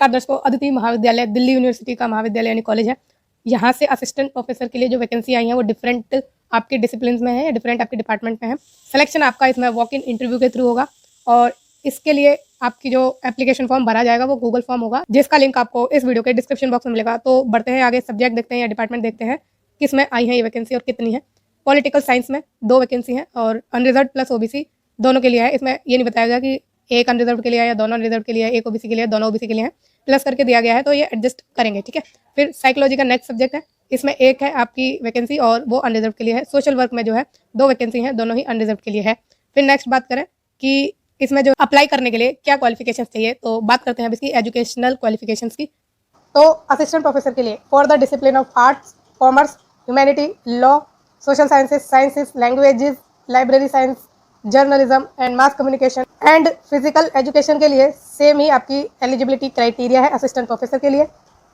नमस्कार दर्शकों, अदिति महाविद्यालय दिल्ली यूनिवर्सिटी का महाविद्यालय यानी कॉलेज है। यहाँ से असिस्टेंट प्रोफेसर के लिए जो वैकेंसी आई है वो डिफरेंट आपके डिसिप्लिन में है या डिफरेंट आपके डिपार्टमेंट में है। सिलेक्शन आपका इसमें वॉक इन इंटरव्यू के थ्रू होगा और इसके लिए आपकी जो एप्लीकेशन फॉर्म भरा जाएगा वो गूगल फॉर्म होगा, जिसका लिंक आपको इस वीडियो के डिस्क्रिप्शन बॉक्स में मिलेगा। तो बढ़ते हैं आगे, सब्जेक्ट देखते हैं या डिपार्टमेंट देखते हैं किस में आई है ये वैकेंसी और कितनी है। पॉलिटिकल साइंस में 2 वैकेंसी है और अनरिजर्व प्लस ओबीसी दोनों के लिए है। इसमें ये नहीं बताया गया कि एक अनरिजर्व के लिए है या दोनों अनरिजर्व के लिए है, एक ओबीसी के लिए, दोनों ओबीसी के लिए है, प्लस करके दिया गया है तो ये एडजस्ट करेंगे, ठीक है। फिर साइकोलॉजी का नेक्स्ट सब्जेक्ट है, इसमें एक है आपकी वैकेंसी और वो अनरिजर्व के लिए है। सोशल वर्क में जो है 2 वैकेंसी हैं, दोनों ही अनरिजर्व के लिए है। फिर नेक्स्ट बात करें कि इसमें जो अप्लाई करने के लिए क्या क्वालिफिकेशन चाहिए, तो बात करते हैं अब इसकी एजुकेशनल क्वालिफिकेशन की। तो असिस्टेंट प्रोफेसर के लिए for the discipline of arts, commerce, humanity, law, social sciences, sciences, languages, library science, journalism and mass communication and physical education के लिए सेम ही आपकी एलिजिबिलिटी क्राइटेरिया है असिस्टेंट प्रोफेसर के लिए।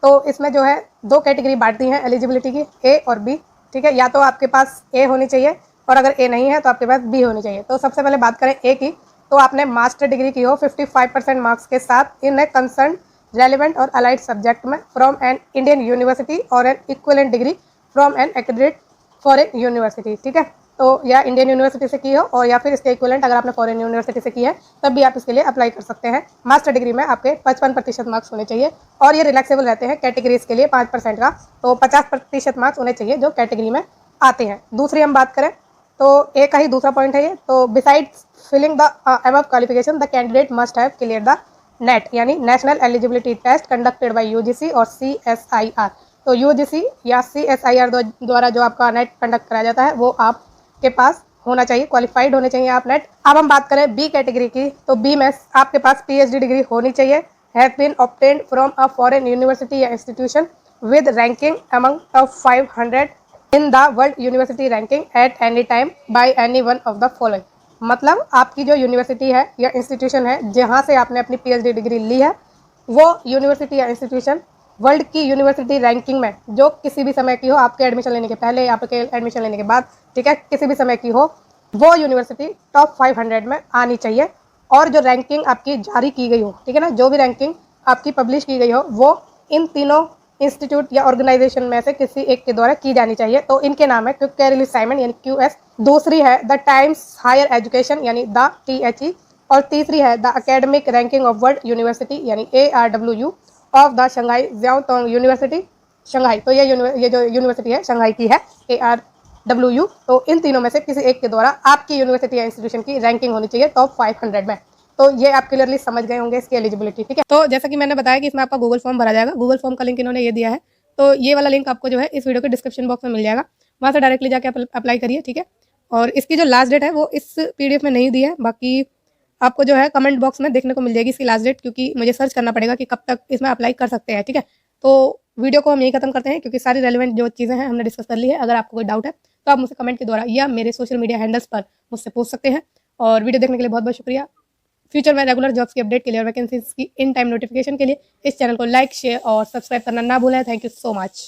तो इसमें जो है 2 कैटेगरी बांट दी हैं एलिजिबिलिटी की, ए और बी, ठीक है। या तो आपके पास ए होनी चाहिए और अगर ए नहीं है तो आपके पास बी होनी चाहिए। तो सबसे पहले बात करें ए की, तो आपने मास्टर डिग्री की हो 55% मार्क्स के साथ इन ए कंसर्न रेलिवेंट और अलाइड सब्जेक्ट में फ्रॉम एन इंडियन यूनिवर्सिटी और an equivalent degree from an accredited foreign university, ठीक है। तो या इंडियन यूनिवर्सिटी से की हो और या फिर इसके इक्विवेलेंट अगर आपने फॉरेन यूनिवर्सिटी से की है तब भी आप इसके लिए अप्लाई कर सकते हैं। मास्टर डिग्री में आपके 55% मार्क्स होने चाहिए और ये रिलैक्सेबल रहते हैं कैटेगरीज के लिए 5% का, तो 50% मार्क्स होने चाहिए जो कैटेगरी में आते हैं। दूसरी हम बात करें तो एक का ही दूसरा पॉइंट है ये, तो besides filling the above qualification the candidate must have clear the NET यानी national eligibility test conducted by UGC और CSIR। तो यूजीसी या CSIR द्वारा जो आपका नेट कंडक्ट कराया जाता है वो आपके पास होना चाहिए, क्वालिफाइड होने चाहिए आप नेट। अब हम बात करें बी कैटेगरी की, तो बी में आपके पास PhD डिग्री होनी चाहिए, have been obtained from a foreign university या institution with ranking among top 500 in the world university ranking at any time by any one of the following. मतलब आपकी जो यूनिवर्सिटी है या इंस्टीट्यूशन है जहाँ से आपने अपनी PhD डिग्री ली है वो यूनिवर्सिटी या इंस्टीट्यूशन वर्ल्ड की यूनिवर्सिटी रैंकिंग में जो किसी भी समय की हो, आपके एडमिशन लेने के पहले या आपके एडमिशन लेने के बाद, ठीक है, किसी भी समय की हो, वो यूनिवर्सिटी टॉप 500 में आनी चाहिए। और जो रैंकिंग आपकी जारी की गई हो, ठीक है ना, जो भी रैंकिंग आपकी पब्लिश की गई हो वो इन तीनों इंस्टीट्यूट या ऑर्गेनाइजेशन में से किसी एक के द्वारा की जानी चाहिए। तो इनके नाम है क्विक असाइनमेंट यानी QS, दूसरी है द टाइम्स हायर एजुकेशन यानी द THE और तीसरी है the academic ranking of world university यानी ARWU of the Shanghai Jiaotong university Shanghai. तो ये जो यूनिवर्सिटी है शंघाई की है ARWU। तो इन तीनों में से किसी एक के द्वारा आपकी यूनिवर्सिटी या इंस्टीट्यूशन की रैंकिंग होनी चाहिए टॉप 500 में। तो ये आप क्लियरली समझ गए होंगे इसकी एलिजिबिलिटी, ठीक है। तो जैसा कि मैंने बताया कि इसमें आपका गूगल फॉर्म भरा जाएगा, गूगल फॉर्म का लिंक इन्होंने ये दिया है, तो ये वाला लिंक आपको जो है इस वीडियो के डिस्क्रिप्शन बॉक्स में मिल जाएगा, वहाँ से डायरेक्टली जाके अप्लाई करिए, ठीक है। और इसकी जो लास्ट डेट है वो इस PDF में नहीं दी है, बाकी आपको जो है कमेंट बॉक्स में देखने को मिल जाएगी इसकी लास्ट डेट, क्योंकि मुझे सर्च करना पड़ेगा कि कब तक इसमें अप्लाई कर सकते हैं, ठीक है। तो वीडियो को हम यही खत्म करते हैं क्योंकि सारी रेलिवेंट जो चीज़ें हैं हमने डिस्कस कर ली है। अगर आपको कोई डाउट है तो आप मुझसे कमेंट के द्वारा या मेरे सोशल मीडिया हैंडल्स पर मुझसे पूछ सकते हैं। और वीडियो देखने के लिए बहुत बहुत शुक्रिया। फ्यूचर में रेगुलर जॉब्स की अपडेट के लिए और वैकेंसीज की इन टाइम नोटिफिकेशन के लिए इस चैनल को लाइक, शेयर और सब्सक्राइब करना ना भूलें। Thank you so much.